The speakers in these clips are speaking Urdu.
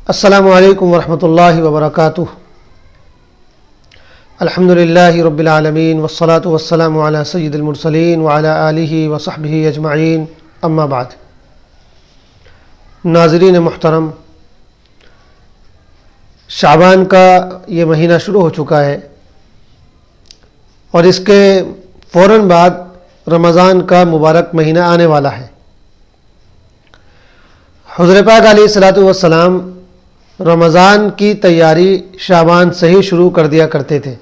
السلام علیکم ورحمۃ اللہ وبرکاتہ۔ الحمدللہ رب العالمین والصلاة والسلام علی سید المرسلین وعلی آلہ وصحبہ اجمعین، اما بعد۔ ناظرین محترم، شعبان کا یہ مہینہ شروع ہو چکا ہے اور اس کے فوراً بعد رمضان کا مبارک مہینہ آنے والا ہے۔ حضور پاک علیہ الصلوۃ والسلام رمضان کی تیاری شعبان سے ہی شروع کر دیا کرتے تھے۔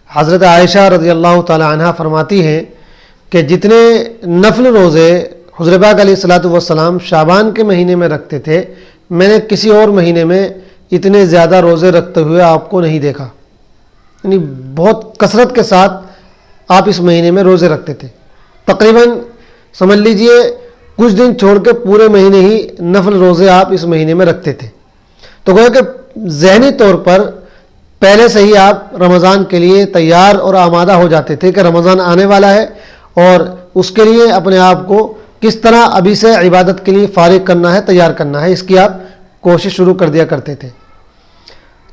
حضرت عائشہ رضی اللہ تعالی عنہ فرماتی ہیں کہ جتنے نفل روزے حضور پاک علیہ الصلوۃ والسلام شعبان کے مہینے میں رکھتے تھے، میں نے کسی اور مہینے میں اتنے زیادہ روزے رکھتے ہوئے آپ کو نہیں دیکھا۔ یعنی بہت کثرت کے ساتھ آپ اس مہینے میں روزے رکھتے تھے۔ تقریباً سمجھ لیجئے کچھ دن چھوڑ کے پورے مہینے ہی نفل روزے آپ اس مہینے میں رکھتے تھے۔ تو گویا کہ ذہنی طور پر پہلے سے ہی آپ رمضان کے لیے تیار اور آمادہ ہو جاتے تھے کہ رمضان آنے والا ہے اور اس کے لیے اپنے آپ کو کس طرح ابھی سے عبادت کے لیے فارغ کرنا ہے، تیار کرنا ہے، اس کی آپ کوشش شروع کر دیا کرتے تھے۔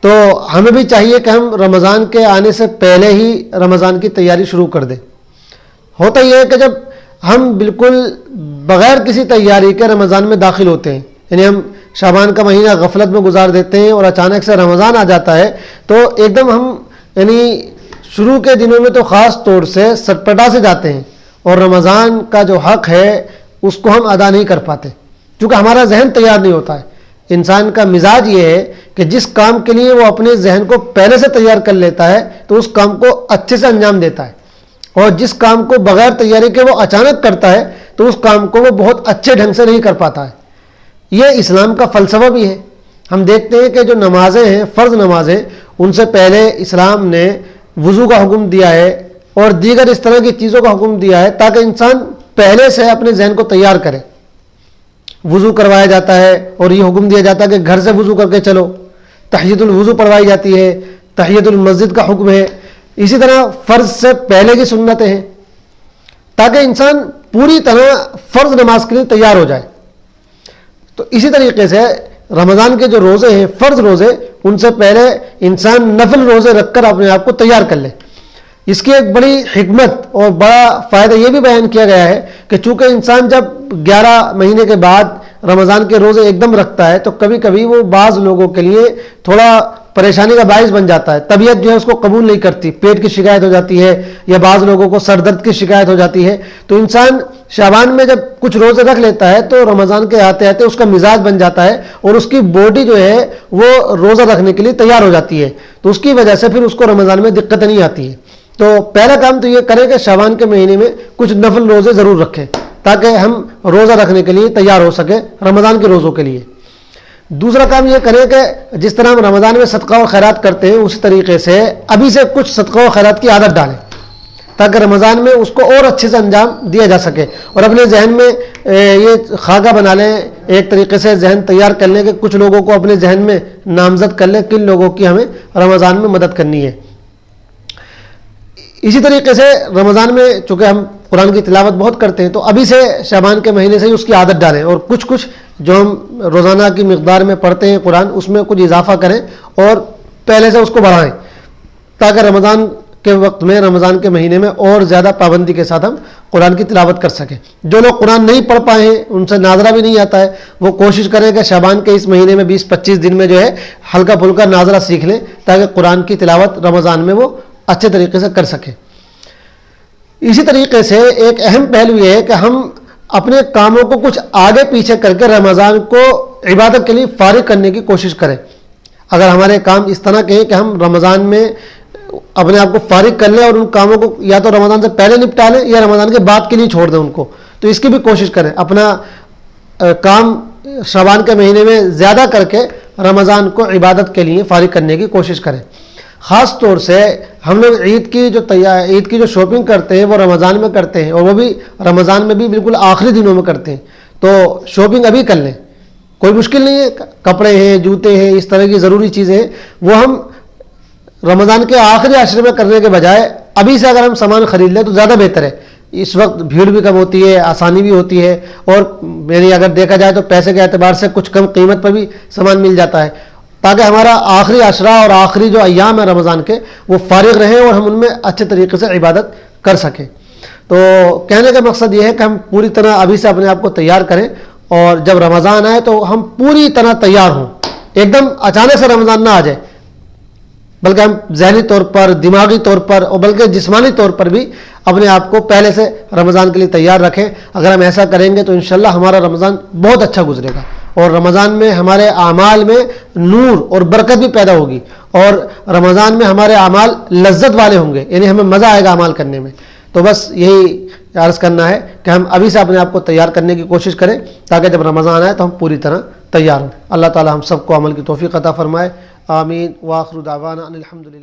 تو ہمیں بھی چاہیے کہ ہم رمضان کے آنے سے پہلے ہی رمضان کی تیاری شروع کر دیں۔ ہوتا یہ ہے کہ جب ہم بالکل بغیر کسی تیاری کے رمضان میں داخل ہوتے ہیں، یعنی ہم شعبان کا مہینہ غفلت میں گزار دیتے ہیں اور اچانک سے رمضان آ جاتا ہے، تو ایک دم ہم یعنی شروع کے دنوں میں تو خاص طور سے سٹپٹا سے جاتے ہیں اور رمضان کا جو حق ہے اس کو ہم ادا نہیں کر پاتے، کیونکہ ہمارا ذہن تیار نہیں ہوتا ہے۔ انسان کا مزاج یہ ہے کہ جس کام کے لیے وہ اپنے ذہن کو پہلے سے تیار کر لیتا ہے تو اس کام کو اچھے سے انجام دیتا ہے، اور جس کام کو بغیر تیاری کے وہ اچانک کرتا ہے تو اس کام کو وہ بہت اچھے ڈھنگ سے نہیں کر پاتا ہے۔ یہ اسلام کا فلسفہ بھی ہے۔ ہم دیکھتے ہیں کہ جو نمازیں ہیں، فرض نمازیں، ان سے پہلے اسلام نے وضو کا حکم دیا ہے اور دیگر اس طرح کی چیزوں کا حکم دیا ہے تاکہ انسان پہلے سے اپنے ذہن کو تیار کرے۔ وضو کروایا جاتا ہے اور یہ حکم دیا جاتا ہے کہ گھر سے وضو کر کے چلو۔ تحیۃ الوضو پڑھوائی جاتی ہے، تحیۃ المسجد کا حکم ہے۔ اسی طرح فرض سے پہلے کی سنتیں ہیں تاکہ انسان پوری طرح فرض نماز کے لیے تیار ہو جائے۔ تو اسی طریقے سے رمضان کے جو روزے ہیں، فرض روزے، ان سے پہلے انسان نفل روزے رکھ کر اپنے آپ کو تیار کر لے۔ اس کی ایک بڑی حکمت اور بڑا فائدہ یہ بھی بیان کیا گیا ہے کہ چونکہ انسان جب 11 مہینے کے بعد رمضان کے روزے ایک دم رکھتا ہے تو کبھی کبھی وہ بعض لوگوں کے لیے تھوڑا پریشانی کا باعث بن جاتا ہے۔ طبیعت جو ہے اس کو قبول نہیں کرتی، پیٹ کی شکایت ہو جاتی ہے یا بعض لوگوں کو سر درد کی شکایت ہو جاتی ہے۔ تو انسان شعبان میں جب کچھ روزے رکھ لیتا ہے تو رمضان کے آتے آتے اس کا مزاج بن جاتا ہے اور اس کی باڈی جو ہے وہ روزہ رکھنے کے لیے تیار ہو جاتی ہے، تو اس کی وجہ سے پھر اس کو رمضان میں دقت نہیں آتی ہے۔ تو پہلا کام تو یہ کریں کہ شعبان کے مہینے میں کچھ نفل روزے ضرور رکھیں تاکہ ہم روزہ رکھنے کے لیے تیار ہو سکیں رمضان کے روزوں کے لیے۔ دوسرا کام یہ کریں کہ جس طرح ہم رمضان میں صدقہ و خیرات کرتے ہیں اسی طریقے سے ابھی سے کچھ صدقہ و خیرات کی عادت ڈالیں تاکہ رمضان میں اس کو اور اچھے سے انجام دیا جا سکے، اور اپنے ذہن میں یہ خاکہ بنا لیں، ایک طریقے سے ذہن تیار کر لیں کہ کچھ لوگوں کو اپنے ذہن میں نامزد کر لیں کن لوگوں کی ہمیں رمضان میں مدد کرنی ہے۔ اسی طریقے سے رمضان میں چونکہ ہم قرآن کی تلاوت بہت کرتے ہیں تو ابھی سے شعبان کے مہینے سے ہی اس کی عادت ڈالیں، اور کچھ جو ہم روزانہ کی مقدار میں پڑھتے ہیں قرآن اس میں کچھ اضافہ کریں اور پہلے سے اس کو بڑھائیں تاکہ رمضان کے وقت میں، رمضان کے مہینے میں اور زیادہ پابندی کے ساتھ ہم قرآن کی تلاوت کر سکیں۔ جو لوگ قرآن نہیں پڑھ پائے ہیں، ان سے ناظرہ بھی نہیں آتا ہے، وہ کوشش کریں کہ شعبان کے اس مہینے میں 20-25 دن میں جو ہے ہلکا پھلکا ناظرہ سیکھ لیں تاکہ قرآن کی تلاوت رمضان میں وہ اچھے طریقے سے کر سکیں۔ اسی طریقے سے ایک اہم پہلو یہ ہے کہ ہم اپنے کاموں کو کچھ آگے پیچھے کر کے رمضان کو عبادت کے لیے فارغ کرنے کی کوشش کریں۔ اگر ہمارے کام اس طرح کے ہیں کہ ہم رمضان میں اپنے آپ کو فارغ کر لیں اور ان کاموں کو یا تو رمضان سے پہلے نپٹا لیں یا رمضان کے بعد کے لیے چھوڑ دیں ان کو، تو اس کی بھی کوشش کریں۔ اپنا کام شعبان کے مہینے میں زیادہ کر کے رمضان کو عبادت کے لیے فارغ کرنے کی کوشش کریں۔ خاص طور سے ہم لوگ عید کی جو شاپنگ کرتے ہیں وہ رمضان میں کرتے ہیں، اور وہ بھی رمضان میں بھی بالکل آخری دنوں میں کرتے ہیں، تو شاپنگ ابھی کر لیں، کوئی مشکل نہیں ہے۔ کپڑے ہیں، جوتے ہیں، اس طرح کی ضروری چیزیں ہیں، وہ ہم رمضان کے آخری عشرے میں کرنے کے بجائے ابھی سے اگر ہم سامان خرید لیں تو زیادہ بہتر ہے۔ اس وقت بھیڑ بھی کم ہوتی ہے، آسانی بھی ہوتی ہے، اور یعنی اگر دیکھا جائے تو پیسے کے اعتبار سے کچھ کم قیمت پر بھی سامان مل جاتا ہے، تاکہ ہمارا آخری عشرہ اور آخری جو ایام ہیں رمضان کے وہ فارغ رہیں اور ہم ان میں اچھے طریقے سے عبادت کر سکیں۔ تو کہنے کا مقصد یہ ہے کہ ہم پوری طرح ابھی سے اپنے آپ کو تیار کریں، اور جب رمضان آئے تو ہم پوری طرح تیار ہوں، ایک دم اچانک سے رمضان نہ آ جائے، بلکہ ہم ذہنی طور پر، دماغی طور پر، اور بلکہ جسمانی طور پر بھی اپنے آپ کو پہلے سے رمضان کے لیے تیار رکھیں۔ اگر ہم ایسا کریں گے تو انشاءاللہ ہمارا رمضان بہت اچھا گزرے گا، اور رمضان میں ہمارے اعمال میں نور اور برکت بھی پیدا ہوگی، اور رمضان میں ہمارے اعمال لذت والے ہوں گے، یعنی ہمیں مزہ آئے گا اعمال کرنے میں۔ تو بس یہی عرض کرنا ہے کہ ہم ابھی سے اپنے آپ کو تیار کرنے کی کوشش کریں، تاکہ جب رمضان آئے تو ہم پوری طرح تیار ہوں۔ اللہ تعالی ہم سب کو عمل کی توفیق عطا فرمائے، آمین۔ وآخر دعوانا ان الحمدللہ۔